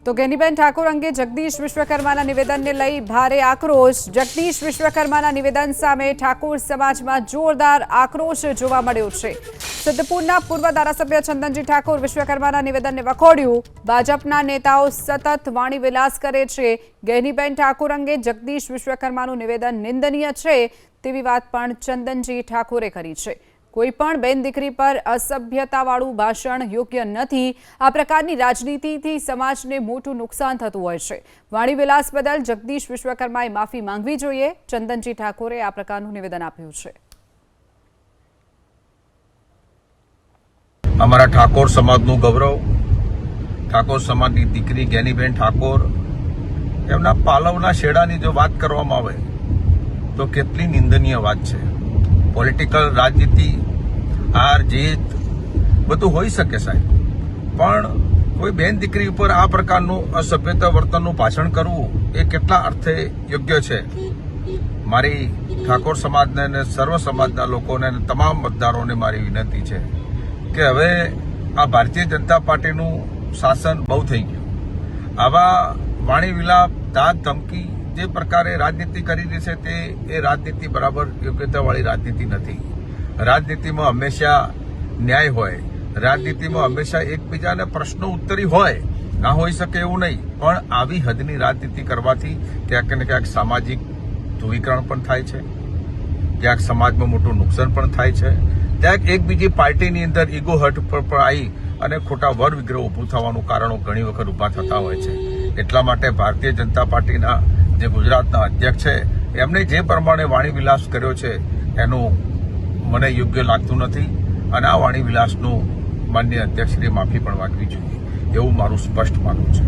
તો ગેનીબેન ઠાકોર અંગે જગદીશ વિશ્વકર્માના નિવેદનને લઈ ભારે આક્રોશ। જગદીશ વિશ્વકર્માના નિવેદન સામે ઠાકોર સમાજમાં જોરદાર આક્રોશ જોવા મળ્યો છે। સિદ્ધપુરના પૂર્વ ધારાસભ્ય ચંદનજી ઠાકોર વિશ્વકર્માના નિવેદનને વખોડ્યું। ભાજપના નેતાઓ સતત વાણી વિલાસ કરે છે। ગેનીબેન ઠાકોર અંગે જગદીશ વિશ્વકર્માનું નિવેદન નિંદનીય છે તેવી વાત પણ ચંદનજી ઠાકોરે કરી છે। કોઈપણ બેન દીકરી પર અસભ્યતાવાળું ભાષણ યોગ્ય નથી। આ પ્રકારની રાજનીતિથી સમાજને મોટું નુકસાન થતું હોય છે। વાણી વિલાસ બદલ જગદીશ વિશ્વકર્માએ માફી માંગવી જોઈએ। ચંદનજી ઠાકોરે આ પ્રકારનું નિવેદન આપ્યું છે। અમારા ઠાકોર સમાજનું ગૌરવ, ઠાકોર સમાજની દીકરી ગેનીબેન ઠાકોર, એમના પાલવના શેડાની જો વાત કરવામાં આવે તો કેટલી નિંદનીય વાત છે। પોલિટિકલ રાજનીતિ, હાર જીત બધું હોઈ શકે સાહેબ, પણ કોઈ બેન દીકરી ઉપર આ પ્રકારનું અસભ્યતા વર્તનનું ભાષણ કરવું એ કેટલા અર્થે યોગ્ય છે। મારી ઠાકોર સમાજને અને સર્વ સમાજના લોકોને અને તમામ મતદારોને મારી વિનંતી છે કે હવે આ ભારતીય જનતા પાર્ટીનું શાસન બહુ થઈ ગયું। આવા વાણી વિલાપ, દાદ ધમકી જે પ્રકારે રાજનીતિ કરી રહી છે તે એ રાજનીતિ બરાબર યોગ્યતાવાળી રાજનીતિ નથી। રાજનીતિમાં હંમેશા ન્યાય હોય, રાજનીતિમાં હંમેશા એકબીજાને પ્રશ્નો ઉત્તરી હોય, ના હોઈ શકે એવું નહીં, પણ આવી હદની રાજનીતિ કરવાથી ક્યાંક ને ક્યાંક સામાજિક ધ્રુવીકરણ પણ થાય છે, ક્યાંક સમાજમાં મોટું નુકસાન પણ થાય છે, ક્યાંક એકબીજી પાર્ટીની અંદર ઈગો હર્ટ પર આવી અને ખોટા વર વિગ્રહ ઊભું થવાનું કારણો ઘણી વખત ઊભા થતા હોય છે। એટલા માટે ભારતીય જનતા પાર્ટીના જે ગુજરાતના અધ્યક્ષ છે એમને જે પ્રમાણે વાણી વિલાસ કર્યો છે એનું મને યોગ્ય લાગતું નથી અને આ વાણી વિલાસનું માનનીય અધ્યક્ષશ્રીએ માફી પણ માંગવી જોઈએ એવું મારું સ્પષ્ટ માનવું છે।